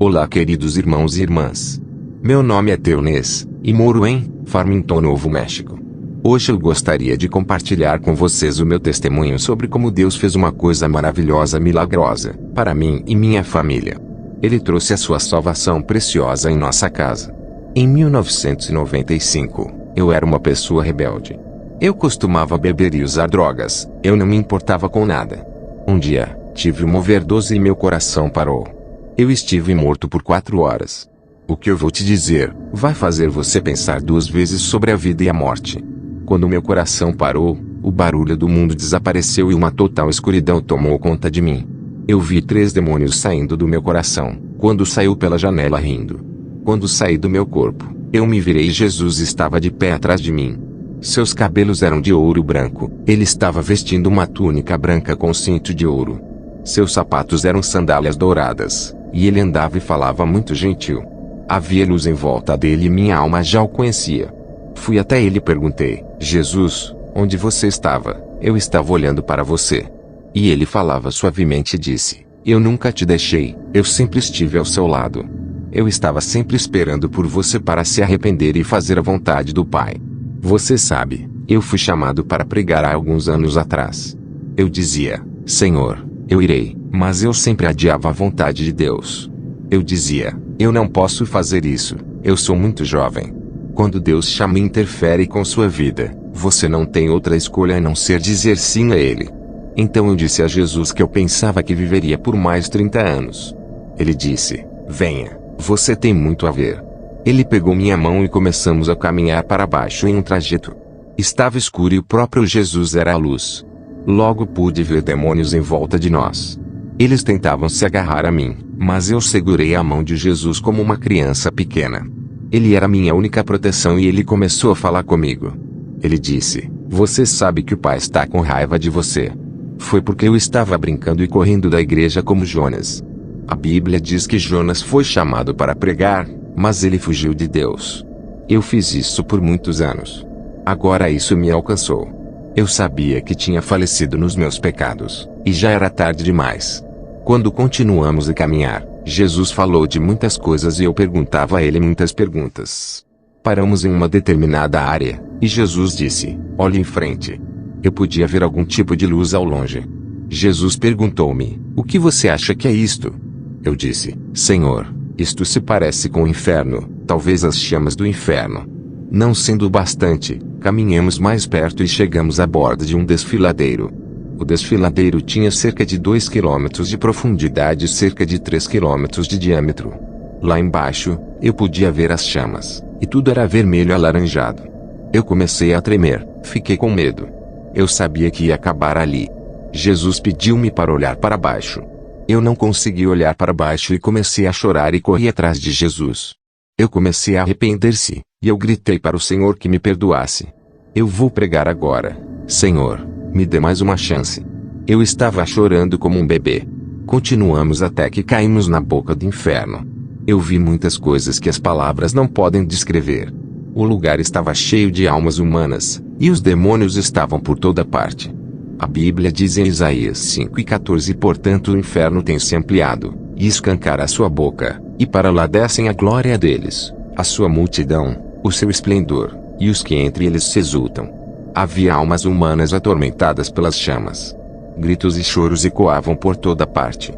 Olá, queridos irmãos e irmãs. Meu nome é Teonês, e moro em Farmington, Novo México. Hoje eu gostaria de compartilhar com vocês o meu testemunho sobre como Deus fez uma coisa maravilhosa, milagrosa, para mim e minha família. Ele trouxe a sua salvação preciosa em nossa casa. Em 1995, eu era uma pessoa rebelde. Eu costumava beber e usar drogas, eu não me importava com nada. Um dia, tive uma overdose e meu coração parou. Eu estive morto por 4 horas. O que eu vou te dizer, vai fazer você pensar 2 vezes sobre a vida e a morte. Quando meu coração parou, o barulho do mundo desapareceu e uma total escuridão tomou conta de mim. Eu vi 3 demônios saindo do meu coração, quando saiu pela janela rindo. Quando saí do meu corpo, eu me virei e Jesus estava de pé atrás de mim. Seus cabelos eram de ouro branco, ele estava vestindo uma túnica branca com cinto de ouro. Seus sapatos eram sandálias douradas, e ele andava e falava muito gentil. Havia luz em volta dele e minha alma já o conhecia. Fui até ele e perguntei: Jesus, onde você estava? Eu estava olhando para você. E ele falava suavemente e disse: eu nunca te deixei, eu sempre estive ao seu lado. Eu estava sempre esperando por você para se arrepender e fazer a vontade do Pai. Você sabe, eu fui chamado para pregar há alguns anos atrás. Eu dizia: Senhor, eu irei, mas eu sempre adiava a vontade de Deus. Eu dizia: eu não posso fazer isso, eu sou muito jovem. Quando Deus chama e interfere com sua vida, você não tem outra escolha a não ser dizer sim a Ele. Então eu disse a Jesus que eu pensava que viveria por mais 30 anos. Ele disse: venha, você tem muito a ver. Ele pegou minha mão e começamos a caminhar para baixo em um trajeto. Estava escuro e o próprio Jesus era a luz. Logo pude ver demônios em volta de nós. Eles tentavam se agarrar a mim, mas eu segurei a mão de Jesus como uma criança pequena. Ele era minha única proteção e ele começou a falar comigo. Ele disse: você sabe que o Pai está com raiva de você. Foi porque eu estava brincando e correndo da igreja como Jonas. A Bíblia diz que Jonas foi chamado para pregar, mas ele fugiu de Deus. Eu fiz isso por muitos anos. Agora isso me alcançou. Eu sabia que tinha falecido nos meus pecados, e já era tarde demais. Quando continuamos a caminhar, Jesus falou de muitas coisas e eu perguntava a ele muitas perguntas. Paramos em uma determinada área, e Jesus disse: olhe em frente. Eu podia ver algum tipo de luz ao longe. Jesus perguntou-me: o que você acha que é isto? Eu disse: Senhor, isto se parece com o inferno, talvez as chamas do inferno. Não sendo bastante, caminhamos mais perto e chegamos à borda de um desfiladeiro. O desfiladeiro tinha cerca de 2 quilômetros de profundidade e cerca de 3 quilômetros de diâmetro. Lá embaixo, eu podia ver as chamas, e tudo era vermelho alaranjado. Eu comecei a tremer, fiquei com medo. Eu sabia que ia acabar ali. Jesus pediu-me para olhar para baixo. Eu não consegui olhar para baixo e comecei a chorar e corri atrás de Jesus. Eu comecei a arrepender-se, e eu gritei para o Senhor que me perdoasse. Eu vou pregar agora. Senhor, me dê mais uma chance. Eu estava chorando como um bebê. Continuamos até que caímos na boca do inferno. Eu vi muitas coisas que as palavras não podem descrever. O lugar estava cheio de almas humanas, e os demônios estavam por toda parte. A Bíblia diz em Isaías 5:14: portanto o inferno tem se ampliado, e escancara a sua boca, e para lá descem a glória deles, a sua multidão, o seu esplendor, e os que entre eles se exultam. Havia almas humanas atormentadas pelas chamas. Gritos e choros ecoavam por toda parte.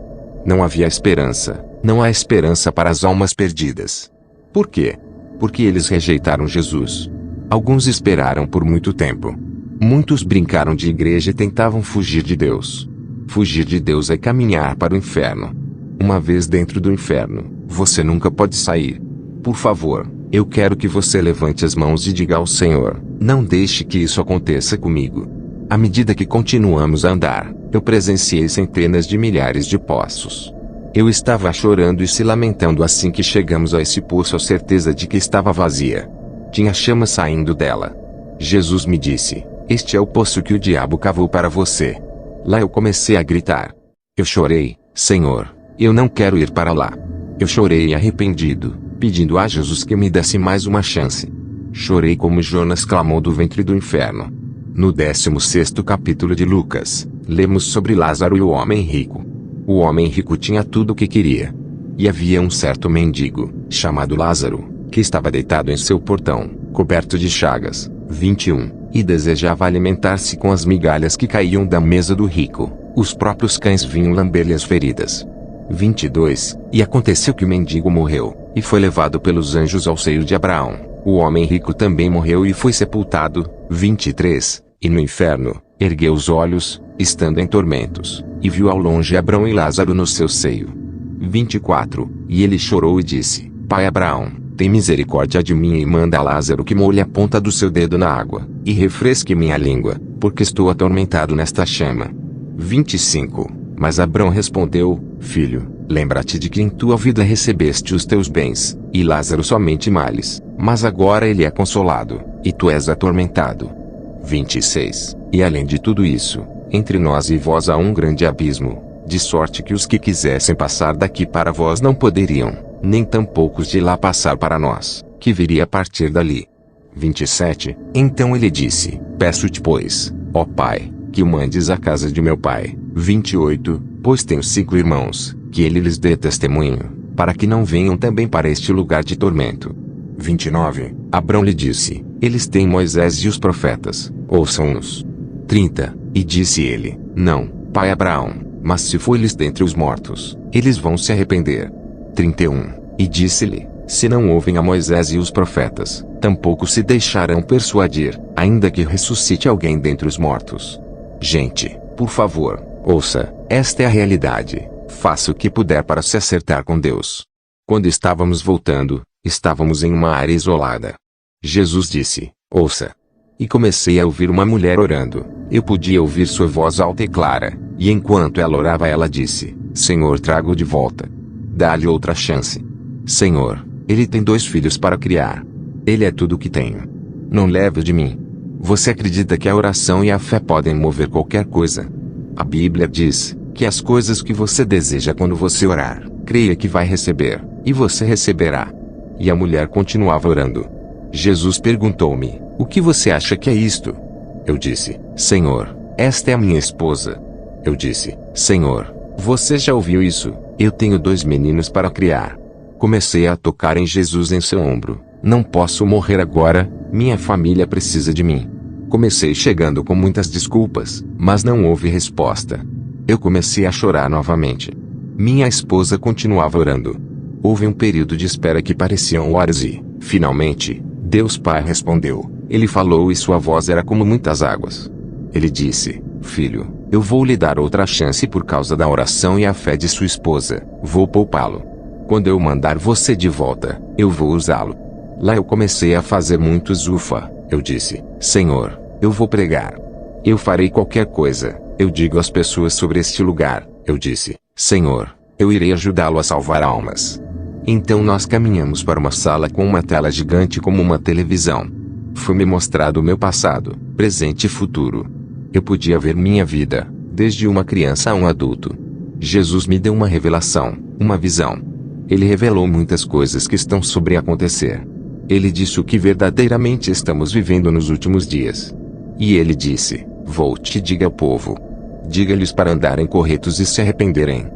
Não havia esperança, não há esperança para as almas perdidas. Por quê? Porque eles rejeitaram Jesus. Alguns esperaram por muito tempo. Muitos brincaram de igreja e tentavam fugir de Deus. Fugir de Deus é caminhar para o inferno. Uma vez dentro do inferno, você nunca pode sair. Por favor, eu quero que você levante as mãos e diga ao Senhor: não deixe que isso aconteça comigo. À medida que continuamos a andar, eu presenciei centenas de milhares de poços. Eu estava chorando e se lamentando assim que chegamos a esse poço, a certeza de que estava vazia. Tinha chamas saindo dela. Jesus me disse: este é o poço que o diabo cavou para você. Lá eu comecei a gritar. Eu chorei: Senhor, eu não quero ir para lá. Eu chorei arrependido, pedindo a Jesus que me desse mais uma chance. Chorei como Jonas clamou do ventre do inferno. No 16º capítulo de Lucas, lemos sobre Lázaro e o homem rico. O homem rico tinha tudo o que queria. E havia um certo mendigo, chamado Lázaro, que estava deitado em seu portão, coberto de chagas. 21. E desejava alimentar-se com as migalhas que caíam da mesa do rico. Os próprios cães vinham lamber-lhe as feridas. 22. E aconteceu que o mendigo morreu, e foi levado pelos anjos ao seio de Abraão. O homem rico também morreu e foi sepultado. 23. E no inferno, ergueu os olhos, estando em tormentos, e viu ao longe Abraão e Lázaro no seu seio. 24. E ele chorou e disse: Pai Abraão, tem misericórdia de mim e manda a Lázaro que molhe a ponta do seu dedo na água, e refresque minha língua, porque estou atormentado nesta chama. 25. Mas Abraão respondeu: Filho, lembra-te de que em tua vida recebeste os teus bens, e Lázaro somente males, mas agora ele é consolado, e tu és atormentado. 26. E além de tudo isso, entre nós e vós há um grande abismo, de sorte que os que quisessem passar daqui para vós não poderiam, nem tampouco os de lá passar para nós, que viria a partir dali. 27. Então ele disse: Peço-te, pois, ó Pai, que o mandes à casa de meu pai. 28. Pois tenho 5 irmãos, que ele lhes dê testemunho, para que não venham também para este lugar de tormento. 29. Abrão lhe disse: Eles têm Moisés e os profetas, ouçam-nos. 30. E disse ele: Não, pai Abraão, mas se for-lhes dentre os mortos, eles vão se arrepender. 31. E disse-lhe: Se não ouvem a Moisés e os profetas, tampouco se deixarão persuadir, ainda que ressuscite alguém dentre os mortos. Gente, por favor, ouça, esta é a realidade. Faça o que puder para se acertar com Deus. Quando estávamos voltando, estávamos em uma área isolada. Jesus disse: Ouça. E comecei a ouvir uma mulher orando. Eu podia ouvir sua voz alta e clara, e enquanto ela orava ela disse: Senhor, trago-o de volta. Dá-lhe outra chance. Senhor, ele tem 2 filhos para criar. Ele é tudo o que tenho. Não leve-o de mim. Você acredita que a oração e a fé podem mover qualquer coisa? A Bíblia diz que as coisas que você deseja quando você orar, creia que vai receber, e você receberá. E a mulher continuava orando. Jesus perguntou-me: O que você acha que é isto? Eu disse: Senhor, esta é a minha esposa. Eu disse: Senhor, você já ouviu isso? Eu tenho 2 meninos para criar. Comecei a tocar em Jesus em seu ombro. Não posso morrer agora, minha família precisa de mim. Comecei chegando com muitas desculpas, mas não houve resposta. Eu comecei a chorar novamente. Minha esposa continuava orando. Houve um período de espera que pareciam horas e, finalmente, Deus Pai respondeu. Ele falou e sua voz era como muitas águas. Ele disse: Filho, eu vou lhe dar outra chance por causa da oração e a fé de sua esposa. Vou poupá-lo. Quando eu mandar você de volta, eu vou usá-lo. Lá eu comecei a fazer muitos ufa. Eu disse: Senhor, eu vou pregar. Eu farei qualquer coisa. Eu digo às pessoas sobre este lugar. Eu disse: Senhor, eu irei ajudá-lo a salvar almas. Então nós caminhamos para uma sala com uma tela gigante como uma televisão. Foi-me mostrado o meu passado, presente e futuro. Eu podia ver minha vida, desde uma criança a um adulto. Jesus me deu uma revelação, uma visão. Ele revelou muitas coisas que estão sobre acontecer. Ele disse o que verdadeiramente estamos vivendo nos últimos dias. E ele disse: Volte e diga ao povo. Diga-lhes para andarem corretos e se arrependerem.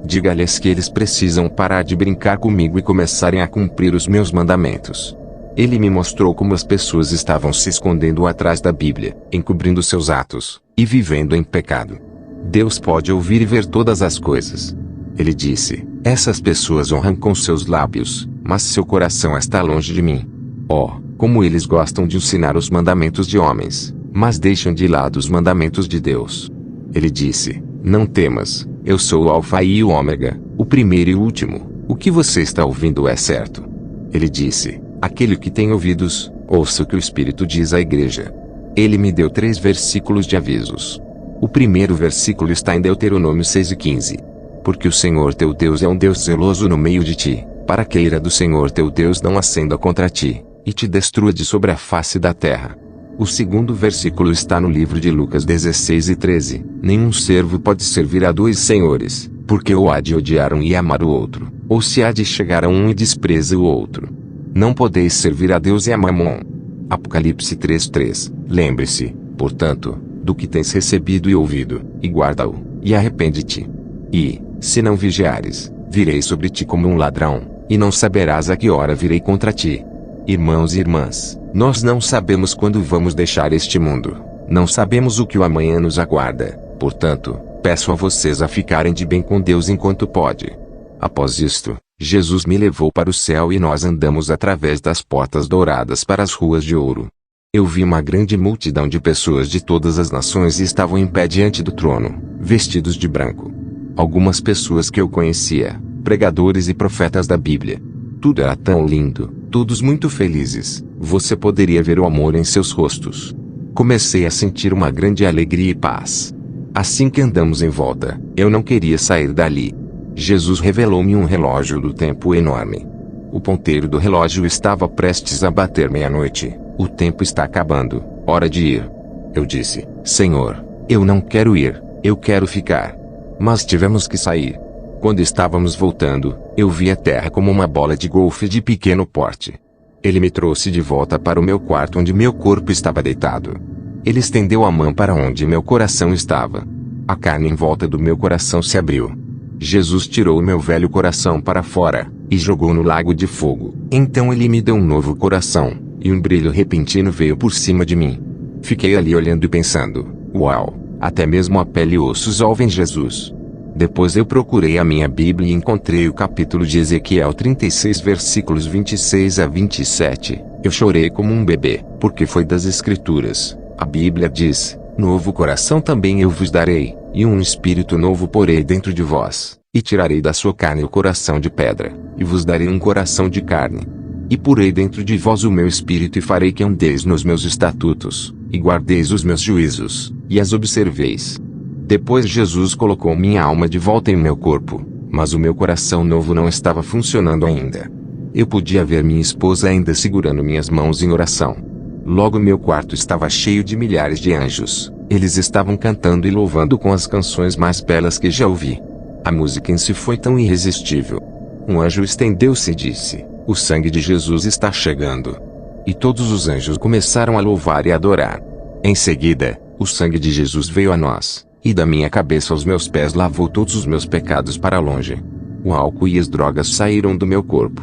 Diga-lhes que eles precisam parar de brincar comigo e começarem a cumprir os meus mandamentos. Ele me mostrou como as pessoas estavam se escondendo atrás da Bíblia, encobrindo seus atos, e vivendo em pecado. Deus pode ouvir e ver todas as coisas. Ele disse: Essas pessoas honram com seus lábios, mas seu coração está longe de mim. Oh, como eles gostam de ensinar os mandamentos de homens, mas deixam de lado os mandamentos de Deus. Ele disse: Não temas, eu sou o Alfa e o Ômega, o primeiro e o último. O que você está ouvindo é certo. Ele disse: Aquele que tem ouvidos, ouça o que o Espírito diz à igreja. Ele me deu 3 versículos de avisos. O primeiro versículo está em Deuteronômio 6:15. Porque o Senhor teu Deus é um Deus zeloso no meio de ti, para que a ira do Senhor teu Deus não acenda contra ti, e te destrua de sobre a face da terra. O segundo versículo está no livro de Lucas 16:13. Nenhum servo pode servir a 2 senhores, porque ou há de odiar um e amar o outro, ou se há de chegar a um e despreza o outro. Não podeis servir a Deus e a Mamon. Apocalipse 3:3. Lembre-se, portanto, do que tens recebido e ouvido, e guarda-o, e arrepende-te. E, se não vigiares, Virei sobre ti como um ladrão, e não saberás a que hora virei contra ti. Irmãos e irmãs, nós não sabemos quando vamos deixar este mundo. Não sabemos o que o amanhã nos aguarda. Portanto, peço a vocês a ficarem de bem com Deus enquanto pode. Após isto, Jesus me levou para o céu e nós andamos através das portas douradas para as ruas de ouro. Eu vi uma grande multidão de pessoas de todas as nações e estavam em pé diante do trono, vestidos de branco. Algumas pessoas que eu conhecia, pregadores e profetas da Bíblia. Tudo era tão lindo, todos muito felizes, você poderia ver o amor em seus rostos. Comecei a sentir uma grande alegria e paz. Assim que andamos em volta, eu não queria sair dali. Jesus revelou-me um relógio do tempo enorme. O ponteiro do relógio estava prestes a bater meia-noite. O tempo está acabando, hora de ir. Eu disse, Senhor, eu não quero ir, eu quero ficar. Mas tivemos que sair. Quando estávamos voltando, eu vi a terra como uma bola de golfe de pequeno porte. Ele me trouxe de volta para o meu quarto onde meu corpo estava deitado. Ele estendeu a mão para onde meu coração estava. A carne em volta do meu coração se abriu. Jesus tirou o meu velho coração para fora, e jogou no lago de fogo. Então ele me deu um novo coração, e um brilho repentino veio por cima de mim. Fiquei ali olhando e pensando, uau, até mesmo a pele e ossos ouvem Jesus. Depois eu procurei a minha Bíblia e encontrei o capítulo de Ezequiel 36 versículos 26 a 27. Eu chorei como um bebê, porque foi das Escrituras. A Bíblia diz, novo coração também eu vos darei, e um espírito novo porei dentro de vós, e tirarei da sua carne o coração de pedra, e vos darei um coração de carne. E porei dentro de vós o meu espírito e farei que andeis nos meus estatutos, e guardeis os meus juízos, e as observeis. Depois Jesus colocou minha alma de volta em meu corpo, mas o meu coração novo não estava funcionando ainda. Eu podia ver minha esposa ainda segurando minhas mãos em oração. Logo meu quarto estava cheio de milhares de anjos. Eles estavam cantando e louvando com as canções mais belas que já ouvi. A música em si foi tão irresistível. Um anjo estendeu-se e disse, o sangue de Jesus está chegando. E todos os anjos começaram a louvar e adorar. Em seguida, o sangue de Jesus veio a nós, e da minha cabeça aos meus pés lavou todos os meus pecados para longe. O álcool e as drogas saíram do meu corpo.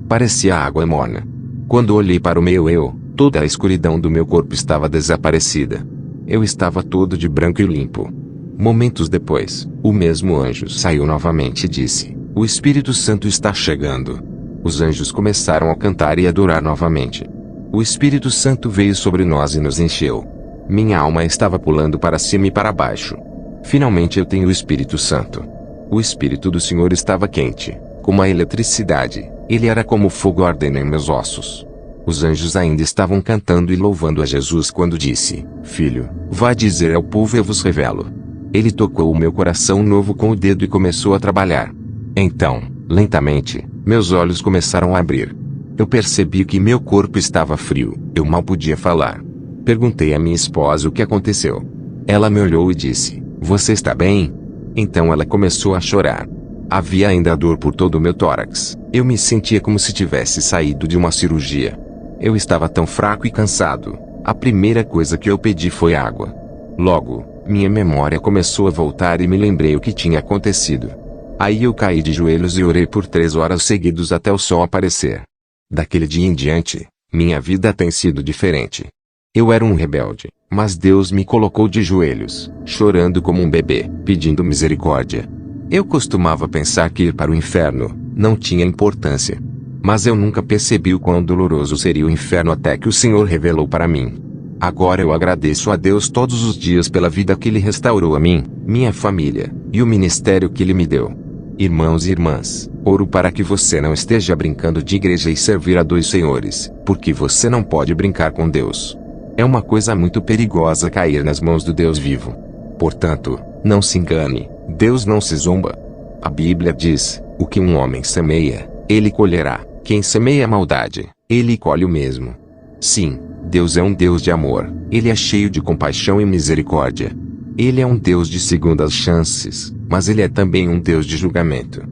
Parecia água morna. Quando olhei para o meu eu, toda a escuridão do meu corpo estava desaparecida. Eu estava todo de branco e limpo. Momentos depois, o mesmo anjo saiu novamente e disse, o Espírito Santo está chegando. Os anjos começaram a cantar e adorar novamente. O Espírito Santo veio sobre nós e nos encheu. Minha alma estava pulando para cima e para baixo. Finalmente eu tenho o Espírito Santo. O Espírito do Senhor estava quente, como a eletricidade. Ele era como fogo ardendo em meus ossos. Os anjos ainda estavam cantando e louvando a Jesus quando disse, Filho, vá dizer ao povo eu vos revelo. Ele tocou o meu coração novo com o dedo e começou a trabalhar. Então, lentamente, meus olhos começaram a abrir. Eu percebi que meu corpo estava frio, eu mal podia falar. Perguntei à minha esposa o que aconteceu. Ela me olhou e disse, você está bem? Então ela começou a chorar. Havia ainda dor por todo o meu tórax. Eu me sentia como se tivesse saído de uma cirurgia. Eu estava tão fraco e cansado. A primeira coisa que eu pedi foi água. Logo, minha memória começou a voltar e me lembrei o que tinha acontecido. Aí eu caí de joelhos e orei por 3 horas seguidas até o sol aparecer. Daquele dia em diante, minha vida tem sido diferente. Eu era um rebelde, mas Deus me colocou de joelhos, chorando como um bebê, pedindo misericórdia. Eu costumava pensar que ir para o inferno não tinha importância. Mas eu nunca percebi o quão doloroso seria o inferno até que o Senhor revelou para mim. Agora eu agradeço a Deus todos os dias pela vida que Ele restaurou a mim, minha família, e o ministério que Ele me deu. Irmãos e irmãs, oro para que você não esteja brincando de igreja e servir a 2 senhores, porque você não pode brincar com Deus. É uma coisa muito perigosa cair nas mãos do Deus vivo. Portanto, não se engane, Deus não se zomba. A Bíblia diz, o que um homem semeia, ele colherá. Quem semeia maldade, ele colhe o mesmo. Sim, Deus é um Deus de amor, Ele é cheio de compaixão e misericórdia. Ele é um Deus de segundas chances, mas Ele é também um Deus de julgamento.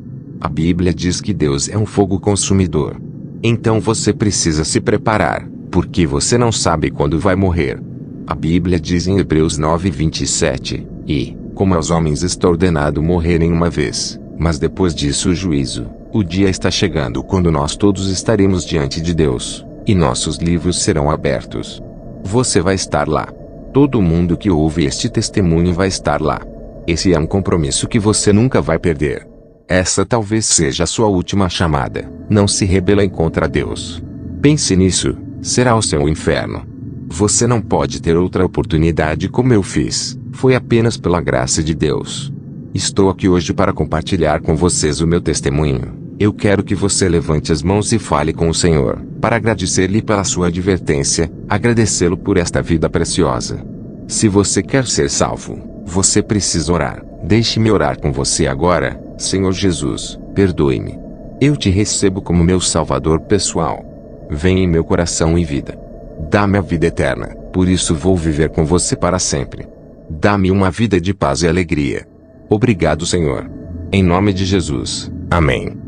A Bíblia diz que Deus é um fogo consumidor. Então você precisa se preparar, porque você não sabe quando vai morrer. A Bíblia diz em Hebreus 9:27, e, como aos homens está ordenado morrerem uma vez, Mas depois disso o juízo. O dia está chegando quando nós todos estaremos diante de Deus, e nossos livros serão abertos. Você vai estar lá. Todo mundo que ouve este testemunho vai estar lá. Esse é um compromisso que você nunca vai perder. Essa talvez seja a sua última chamada. Não se rebelem contra Deus. Pense nisso, será o seu inferno. Você não pode ter outra oportunidade como eu fiz, foi apenas pela graça de Deus. Estou aqui hoje para compartilhar com vocês o meu testemunho. Eu quero que você levante as mãos e fale com o Senhor, para agradecer-lhe pela sua advertência, agradecê-lo por esta vida preciosa. Se você quer ser salvo, você precisa orar. Deixe-me orar com você agora. Senhor Jesus, perdoe-me. Eu te recebo como meu Salvador pessoal. Vem em meu coração e vida. Dá-me a vida eterna, por isso vou viver com você para sempre. Dá-me uma vida de paz e alegria. Obrigado, Senhor. Em nome de Jesus. Amém.